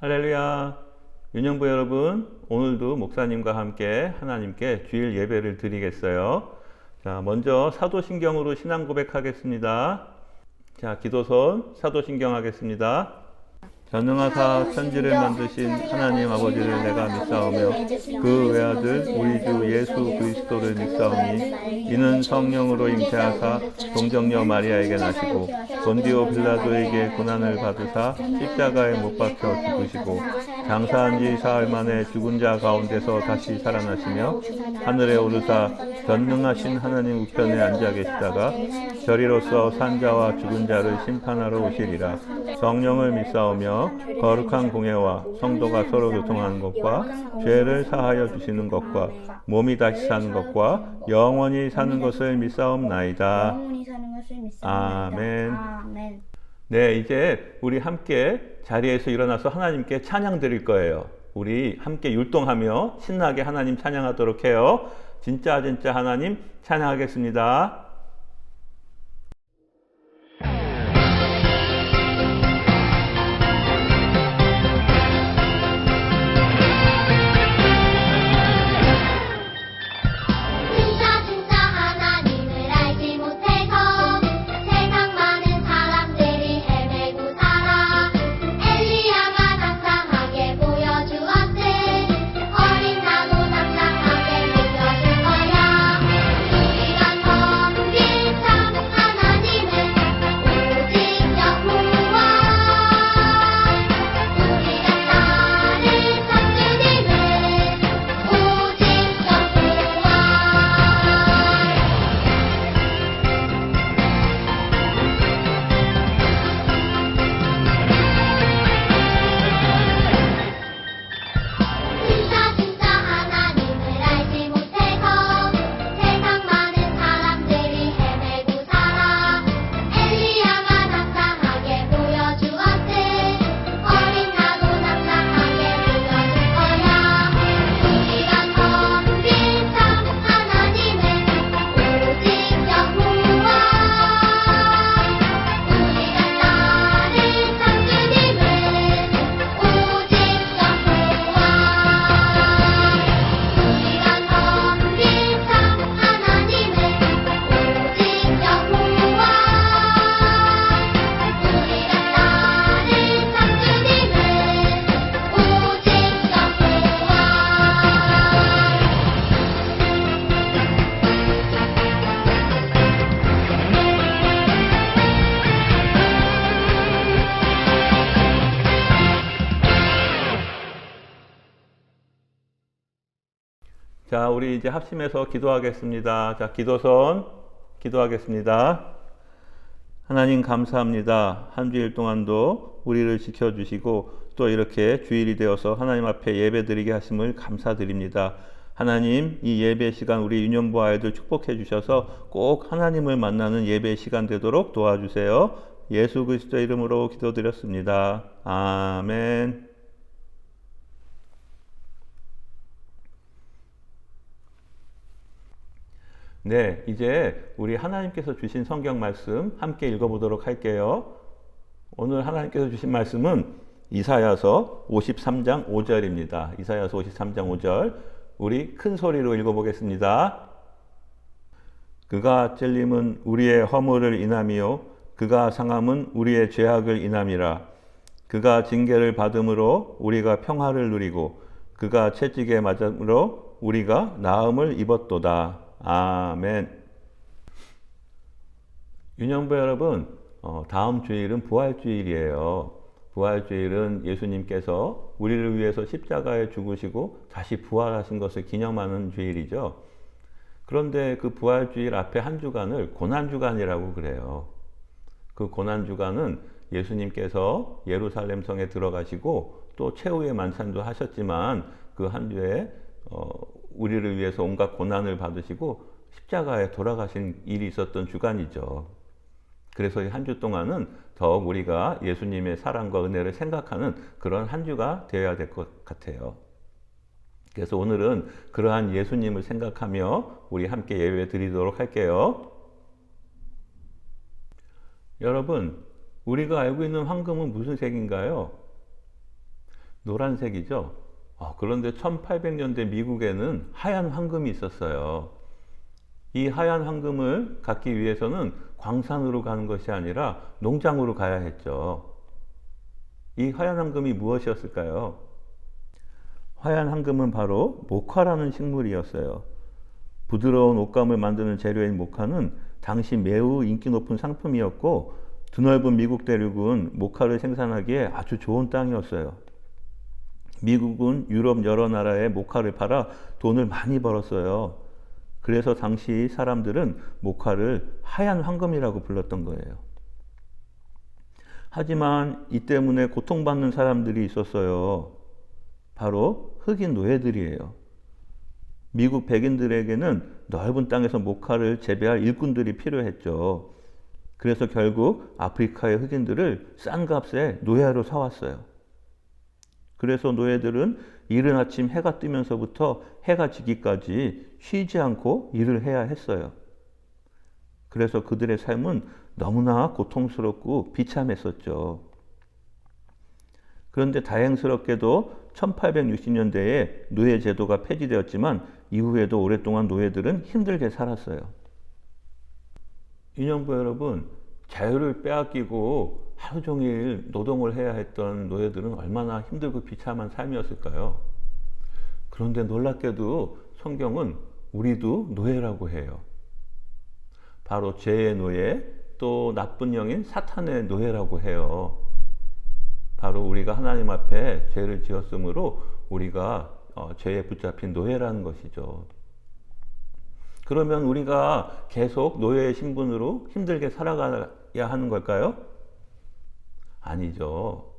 할렐루야. 윤영부 여러분, 오늘도 목사님과 함께 하나님께 주일 예배를 드리겠어요. 자, 먼저 사도신경으로 신앙 고백하겠습니다. 자, 기도선 사도신경 하겠습니다. 전능하사 천지를 만드신 하나님 아버지를 내가 믿사오며 그 외아들 우리 주 예수 그리스도를 믿사오니 이는 성령으로 잉태하사 동정녀 마리아에게 나시고 본디오 빌라도에게 고난을 받으사 십자가에 못 박혀 죽으시고 장사한 지 사흘 만에 죽은 자 가운데서 다시 살아나시며 하늘에 오르사 전능하신 하나님 우편에 앉아 계시다가 저리로서 산자와 죽은 자를 심판하러 오시리라. 성령을 믿사오며 거룩한 공예와 성도가 서로 교통하는 것과 죄를 사하여 주시는 것과 몸이 다시 사는 것과 영원히 사는 것을 믿사옵나이다. 아멘. 네, 이제 우리 함께 자리에서 일어나서 하나님께 찬양 드릴 거예요. 우리 함께 율동하며 신나게 하나님 찬양하도록 해요. 진짜 하나님 찬양하겠습니다. 자, 우리 이제 합심해서 기도하겠습니다. 자, 기도선 기도하겠습니다. 하나님 감사합니다. 한 주일 동안도 우리를 지켜주시고 또 이렇게 주일이 되어서 하나님 앞에 예배드리게 하심을 감사드립니다. 하나님, 이 예배 시간 우리 유년부 아이들 축복해 주셔서 꼭 하나님을 만나는 예배 시간 되도록 도와주세요. 예수 그리스도 이름으로 기도드렸습니다. 아멘. 네, 이제 우리 하나님께서 주신 성경 말씀 함께 읽어보도록 할게요. 오늘 하나님께서 주신 말씀은 이사야서 53장 5절입니다. 이사야서 53장 5절 우리 큰 소리로 읽어보겠습니다. 그가 찔림은 우리의 허물을 인함이요 그가 상함은 우리의 죄악을 인함이라. 그가 징계를 받음으로 우리가 평화를 누리고 그가 채찍에 맞음으로 우리가 나음을 입었도다. 아멘. 유년부 여러분, 다음 주일은 부활주일이에요. 부활주일은 예수님께서 우리를 위해서 십자가에 죽으시고 다시 부활하신 것을 기념하는 주일이죠. 그런데 그 부활주일 앞에 한 주간을 고난주간이라고 그래요. 그 고난주간은 예수님께서 예루살렘 성에 들어가시고 또 최후의 만찬도 하셨지만 그 한 주에 우리를 위해서 온갖 고난을 받으시고 십자가에 돌아가신 일이 있었던 주간이죠. 그래서 이 한 주 동안은 더욱 우리가 예수님의 사랑과 은혜를 생각하는 그런 한 주가 되어야 될 것 같아요. 그래서 오늘은 그러한 예수님을 생각하며 우리 함께 예배 드리도록 할게요. 여러분, 우리가 알고 있는 황금은 무슨 색인가요? 노란색이죠. 그런데 1800년대 미국에는 하얀 황금이 있었어요. 이 하얀 황금을 갖기 위해서는 광산으로 가는 것이 아니라 농장으로 가야 했죠. 이 하얀 황금이 무엇이었을까요? 하얀 황금은 바로 목화라는 식물이었어요. 부드러운 옷감을 만드는 재료인 목화는 당시 매우 인기 높은 상품이었고, 드넓은 미국 대륙은 목화를 생산하기에 아주 좋은 땅이었어요. 미국은 유럽 여러 나라에 목화를 팔아 돈을 많이 벌었어요. 그래서 당시 사람들은 목화를 하얀 황금이라고 불렀던 거예요. 하지만 이 때문에 고통받는 사람들이 있었어요. 바로 흑인 노예들이에요. 미국 백인들에게는 넓은 땅에서 목화를 재배할 일꾼들이 필요했죠. 그래서 결국 아프리카의 흑인들을 싼 값에 노예로 사왔어요. 그래서 노예들은 이른 아침 해가 뜨면서부터 해가 지기까지 쉬지 않고 일을 해야 했어요. 그래서 그들의 삶은 너무나 고통스럽고 비참했었죠. 그런데 다행스럽게도 1860년대에 노예 제도가 폐지되었지만 이후에도 오랫동안 노예들은 힘들게 살았어요. 인형부 여러분, 자유를 빼앗기고 하루 종일 노동을 해야 했던 노예들은 얼마나 힘들고 비참한 삶이었을까요? 그런데 놀랍게도 성경은 우리도 노예라고 해요. 바로 죄의 노예, 또 나쁜 영인 사탄의 노예라고 해요. 바로 우리가 하나님 앞에 죄를 지었으므로 우리가 죄에 붙잡힌 노예라는 것이죠. 그러면 우리가 계속 노예의 신분으로 힘들게 살아가야 하는 걸까요? 아니죠.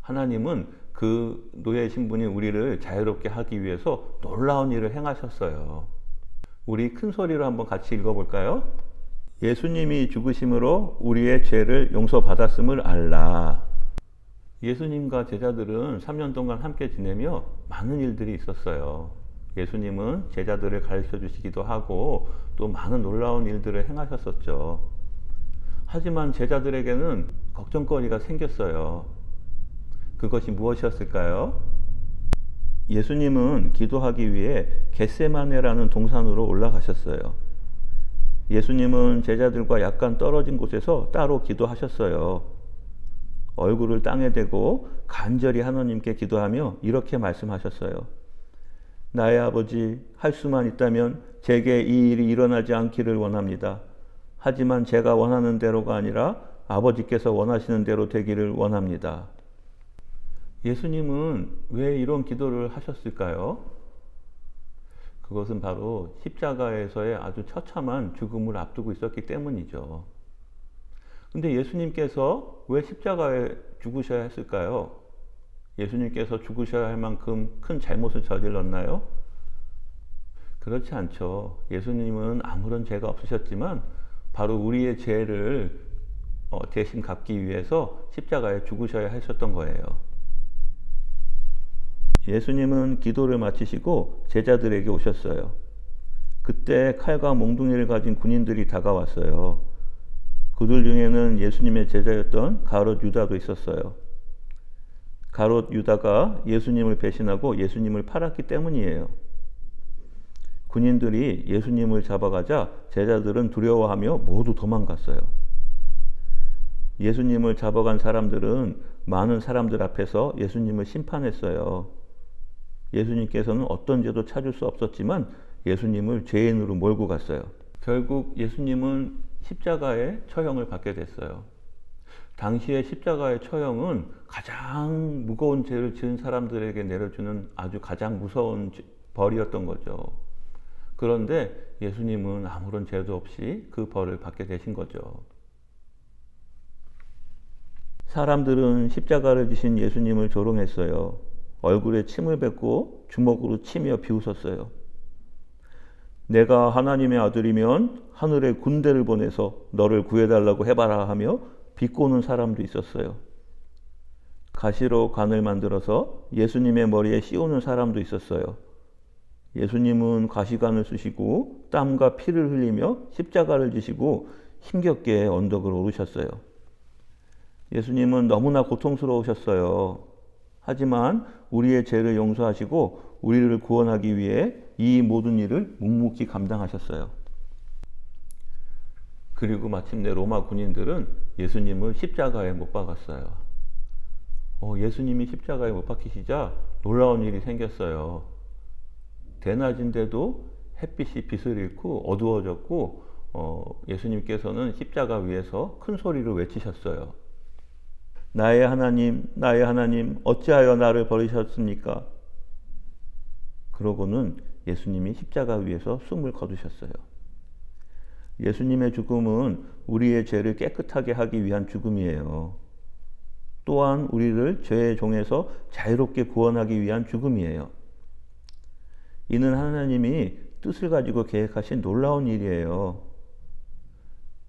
하나님은 그 노예의 신분인 우리를 자유롭게 하기 위해서 놀라운 일을 행하셨어요. 우리 큰 소리로 한번 같이 읽어볼까요? 예수님이 죽으심으로 우리의 죄를 용서받았음을 알라. 예수님과 제자들은 3년 동안 함께 지내며 많은 일들이 있었어요. 예수님은 제자들을 가르쳐 주시기도 하고 또 많은 놀라운 일들을 행하셨었죠. 하지만 제자들에게는 걱정거리가 생겼어요. 그것이 무엇이었을까요? 예수님은 기도하기 위해 겟세마네라는 동산으로 올라가셨어요. 예수님은 제자들과 약간 떨어진 곳에서 따로 기도하셨어요. 얼굴을 땅에 대고 간절히 하나님께 기도하며 이렇게 말씀하셨어요. 나의 아버지, 할 수만 있다면 제게 이 일이 일어나지 않기를 원합니다. 하지만 제가 원하는 대로가 아니라 아버지께서 원하시는 대로 되기를 원합니다. 예수님은 왜 이런 기도를 하셨을까요? 그것은 바로 십자가에서의 아주 처참한 죽음을 앞두고 있었기 때문이죠. 근데 예수님께서 왜 십자가에 죽으셔야 했을까요? 예수님께서 죽으셔야 할 만큼 큰 잘못을 저질렀나요? 그렇지 않죠. 예수님은 아무런 죄가 없으셨지만 바로 우리의 죄를 대신 갚기 위해서 십자가에 죽으셔야 하셨던 거예요. 예수님은 기도를 마치시고 제자들에게 오셨어요. 그때 칼과 몽둥이를 가진 군인들이 다가왔어요. 그들 중에는 예수님의 제자였던 가롯 유다도 있었어요. 가롯 유다가 예수님을 배신하고 예수님을 팔았기 때문이에요. 군인들이 예수님을 잡아가자 제자들은 두려워하며 모두 도망갔어요. 예수님을 잡아간 사람들은 많은 사람들 앞에서 예수님을 심판했어요. 예수님께서는 어떤 죄도 찾을 수 없었지만 예수님을 죄인으로 몰고 갔어요. 결국 예수님은 십자가의 처형을 받게 됐어요. 당시의 십자가의 처형은 가장 무거운 죄를 지은 사람들에게 내려주는 아주 가장 무서운 벌이었던 거죠. 그런데 예수님은 아무런 죄도 없이 그 벌을 받게 되신 거죠. 사람들은 십자가를 지신 예수님을 조롱했어요. 얼굴에 침을 뱉고 주먹으로 치며 비웃었어요. 내가 하나님의 아들이면 하늘에 군대를 보내서 너를 구해달라고 해봐라 하며 비꼬는 사람도 있었어요. 가시로 관을 만들어서 예수님의 머리에 씌우는 사람도 있었어요. 예수님은 가시관을 쓰시고 땀과 피를 흘리며 십자가를 지시고 힘겹게 언덕을 오르셨어요. 예수님은 너무나 고통스러우셨어요. 하지만 우리의 죄를 용서하시고 우리를 구원하기 위해 이 모든 일을 묵묵히 감당하셨어요. 그리고 마침내 로마 군인들은 예수님을 십자가에 못 박았어요. 예수님이 십자가에 못 박히시자 놀라운 일이 생겼어요. 대낮인데도 햇빛이 빛을 잃고 어두워졌고 예수님께서는 십자가 위에서 큰 소리로 외치셨어요. 나의 하나님, 나의 하나님, 어찌하여 나를 버리셨습니까? 그러고는 예수님이 십자가 위에서 숨을 거두셨어요. 예수님의 죽음은 우리의 죄를 깨끗하게 하기 위한 죽음이에요. 또한 우리를 죄의 종에서 자유롭게 구원하기 위한 죽음이에요. 이는 하나님이 뜻을 가지고 계획하신 놀라운 일이에요.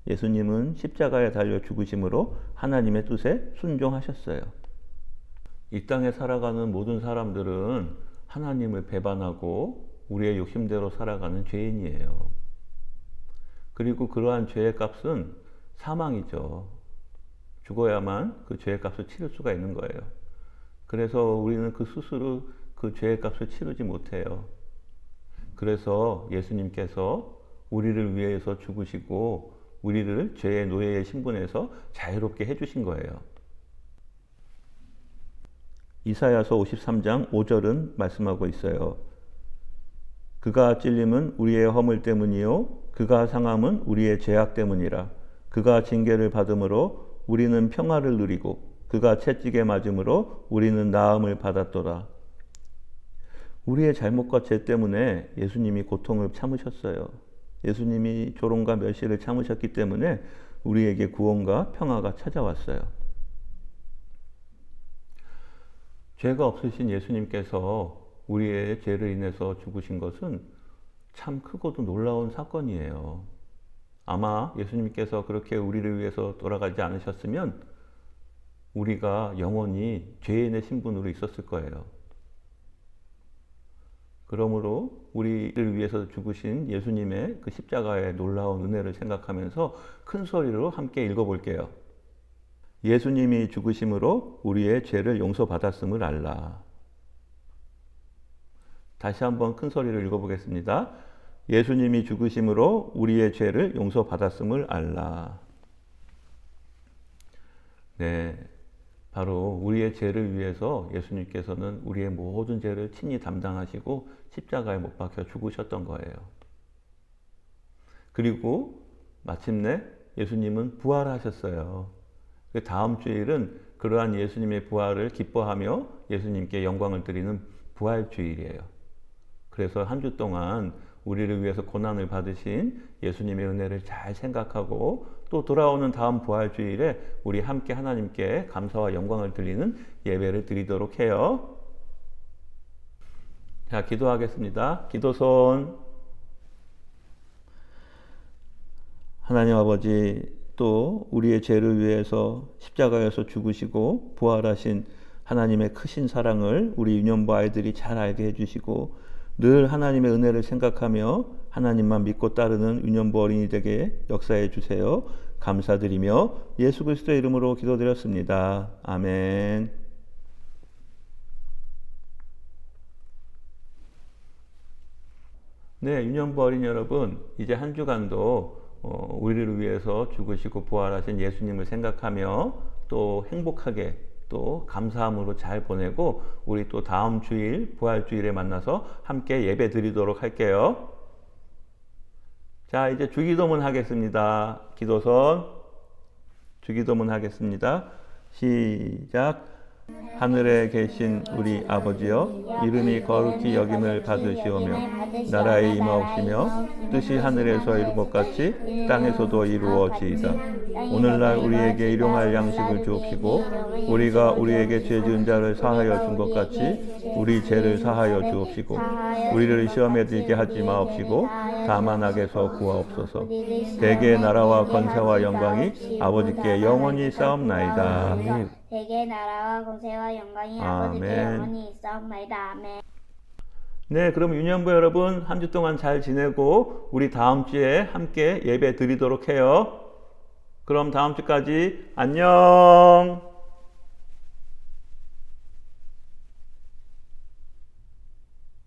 예수님은 십자가에 달려 죽으심으로 하나님의 뜻에 순종하셨어요. 이 땅에 살아가는 모든 사람들은 하나님을 배반하고 우리의 욕심대로 살아가는 죄인이에요. 그리고 그러한 죄의 값은 사망이죠. 죽어야만 그 죄의 값을 치를 수가 있는 거예요. 그래서 우리는 그 스스로 그 죄의 값을 치르지 못해요. 그래서 예수님께서 우리를 위해서 죽으시고 우리를 죄의 노예의 신분에서 자유롭게 해주신 거예요. 이사야서 53장 5절은 말씀하고 있어요. 그가 찔림은 우리의 허물 때문이요 그가 상함은 우리의 죄악 때문이라. 그가 징계를 받음으로 우리는 평화를 누리고 그가 채찍에 맞음으로 우리는 나음을 받았더라. 우리의 잘못과 죄 때문에 예수님이 고통을 참으셨어요. 예수님이 조롱과 멸시를 참으셨기 때문에 우리에게 구원과 평화가 찾아왔어요. 죄가 없으신 예수님께서 우리의 죄를 인해서 죽으신 것은 참 크고도 놀라운 사건이에요. 아마 예수님께서 그렇게 우리를 위해서 돌아가지 않으셨으면 우리가 영원히 죄인의 신분으로 있었을 거예요. 그러므로 우리를 위해서 죽으신 예수님의 그 십자가의 놀라운 은혜를 생각하면서 큰 소리로 함께 읽어볼게요. 예수님이 죽으심으로 우리의 죄를 용서받았음을 알라. 다시 한번 큰 소리로 읽어보겠습니다. 예수님이 죽으심으로 우리의 죄를 용서받았음을 알라. 네, 바로 우리의 죄를 위해서 예수님께서는 우리의 모든 죄를 친히 담당하시고 십자가에 못 박혀 죽으셨던 거예요. 그리고 마침내 예수님은 부활하셨어요. 다음 주일은 그러한 예수님의 부활을 기뻐하며 예수님께 영광을 드리는 부활주일이에요. 그래서 한 주 동안 우리를 위해서 고난을 받으신 예수님의 은혜를 잘 생각하고 또 돌아오는 다음 부활주일에 우리 함께 하나님께 감사와 영광을 드리는 예배를 드리도록 해요. 자, 기도하겠습니다. 기도손. 하나님 아버지, 또 우리의 죄를 위해서 십자가에서 죽으시고 부활하신 하나님의 크신 사랑을 우리 유년부 아이들이 잘 알게 해주시고 늘 하나님의 은혜를 생각하며 하나님만 믿고 따르는 유년부 어린이들에게 역사해 주세요. 감사드리며 예수 그리스도의 이름으로 기도드렸습니다. 아멘. 네, 유년부 어린이 여러분, 이제 한 주간도 우리를 위해서 죽으시고 부활하신 예수님을 생각하며 또 행복하게 또 감사함으로 잘 보내고 우리 또 다음 주일 부활주일에 만나서 함께 예배 드리도록 할게요. 자, 이제 주기도문 하겠습니다. 기도선 주기도문 하겠습니다. 시작. 하늘에 계신 우리 아버지여, 이름이 거룩히 여김을 받으시오며 나라의 임하옵시며 뜻이 하늘에서 이룬 것 같이 땅에서도 이루어지이다. 오늘날 우리에게 일용할 양식을 주옵시고 우리가 우리에게 죄 지은 자를 사하여 준 것 같이 우리 죄를 사하여 주옵시고 우리를 시험에 들게 하지 마옵시고 다만 악에서 구하옵소서. 대개 나라와 권세와 영광이 아버지께 영원히 싸움나이다. 대개 나라와 권세와 영광이 아버지께 영원히 있사옵나이다. 아멘. 네, 그럼 유년부 여러분 한 주 동안 잘 지내고 우리 다음 주에 함께 예배 드리도록 해요. 그럼 다음 주까지 안녕.